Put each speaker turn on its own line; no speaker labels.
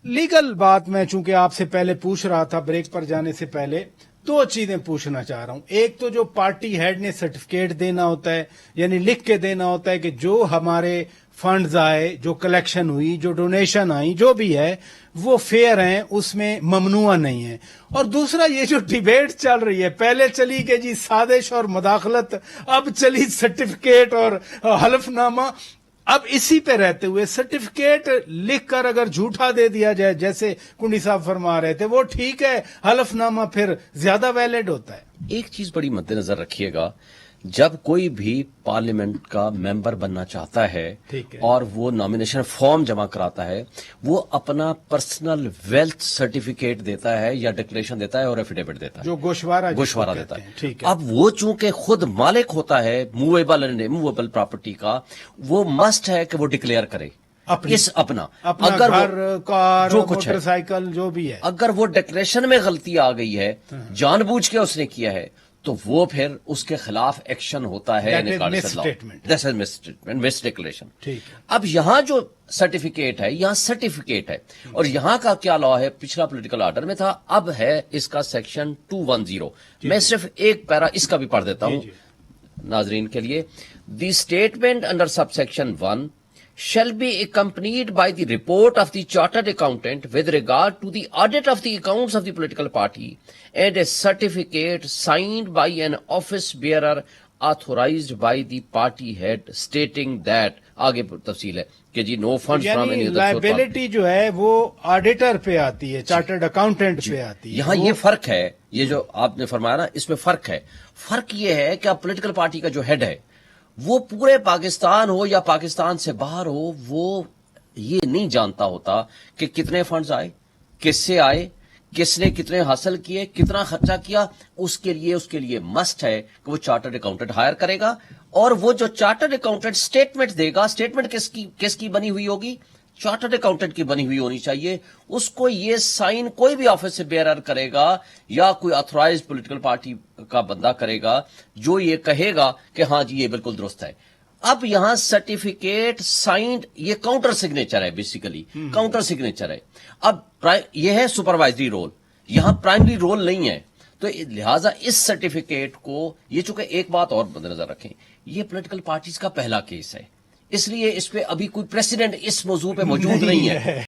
Legal بات میں چونکہ آپ سے پہلے پوچھ رہا تھا بریک پر جانے سے پہلے، دو چیزیں پوچھنا چاہ رہا ہوں. ایک تو جو پارٹی ہیڈ نے سرٹیفکیٹ دینا ہوتا ہے، یعنی لکھ کے دینا ہوتا ہے کہ جو ہمارے فنڈز آئے، جو کلیکشن ہوئی، جو ڈونیشن آئی، جو بھی ہے وہ فیئر ہیں، اس میں ممنوع نہیں ہے. اور دوسرا یہ جو ڈیبیٹ چل رہی ہے، پہلے چلی کہ جی سازش اور مداخلت، اب چلی سرٹیفکیٹ اور حلف نامہ. اب اسی پہ رہتے ہوئے سرٹیفکیٹ لکھ کر اگر جھوٹا دے دیا جائے جیسے کنڈی صاحب فرما رہے تھے، وہ ٹھیک ہے، حلف نامہ پھر زیادہ ویلڈ ہوتا ہے.
ایک چیز بڑی مد نظر رکھیے گا، جب کوئی بھی پارلیمنٹ کا ممبر بننا چاہتا ہے اور وہ نامینیشن فارم جمع کراتا ہے، وہ اپنا پرسنل ویلتھ سرٹیفکیٹ دیتا ہے یا ڈکلیریشن دیتا ہے اور ایفیڈیوٹ دیتا ہے،
جو گوشوارہ
دیتا ہے. اب وہ چونکہ خود مالک ہوتا ہے موویبل اینڈ اموویبل پراپرٹی کا، وہ مسٹ ہے کہ وہ ڈکلیئر کرے اپنا
گھر، کار، جو کچھ موٹر سائیکل جو بھی ہے.
اگر وہ ڈکلیریشن میں غلطی آ گئی ہے، جان بوجھ کے اس نے کیا ہے، تو وہ پھر اس کے خلاف ایکشن ہوتا ہے. مس ڈکلیریشن. اب یہاں جو سرٹیفکیٹ ہے، یہاں سرٹیفکیٹ ہے، اور یہاں کا کیا لا ہے؟ پچھلا پولیٹیکل آرڈر میں تھا، اب ہے اس کا سیکشن 210. میں صرف ایک پیرا اس کا بھی پڑھ دیتا ہوں ناظرین کے لیے. The statement under sub section 1 shall be accompanied by the report of the chartered accountant with regard to the audit of the accounts of the political party and a certificate signed by an office bearer authorized by the party head stating that. آگے تفصیل ہے کہ جی no fund from any other.
Liability جو ہے وہ auditor پہ آتی ہے، چارٹرڈ اکاؤنٹنٹ پہ آتی ہے.
یہاں یہ فرق ہے، یہ جو آپ نے فرمایا نا، اس میں فرق ہے. فرق یہ ہے کہ اب پولیٹیکل پارٹی کا جو ہیڈ ہے، وہ پورے پاکستان ہو یا پاکستان سے باہر ہو، وہ یہ نہیں جانتا ہوتا کہ کتنے فنڈز آئے، کس سے آئے، کس نے کتنے حاصل کیے، کتنا خرچہ کیا. اس کے لیے مسٹ ہے کہ وہ چارٹرڈ اکاؤنٹنٹ ہائر کرے گا، اور وہ جو چارٹرڈ اکاؤنٹنٹ اسٹیٹمنٹ دے گا، اسٹیٹمنٹ کس کی بنی ہوئی ہوگی؟ چارٹرڈ اکاؤنٹنٹ کی بنی ہوئی ہونی چاہیے. اس کو یہ سائن کوئی بھی آفس سے بیئرر کرے گا یا کوئی آتھورائز پولیٹیکل پارٹی کا بندہ کرے گا جو یہ کہے گا کہ ہاں جی یہ بالکل درست ہے. اب یہاں سرٹیفکیٹ سائنڈ، یہ کاؤنٹر سگنیچر ہے، بیسیکلی کاؤنٹر سگنیچر ہے. اب یہ ہے سپروائزری رول، یہاں پرائمری رول نہیں ہے. تو لہٰذا اس سرٹیفکیٹ کو، یہ چونکہ ایک بات اور مد نظر رکھیں، یہ پولیٹیکل پارٹیز کا پہلا کیس ہے، اس لیے اس پہ ابھی کوئی پریسیڈنٹ اس موضوع پہ موجود نہیں ہے.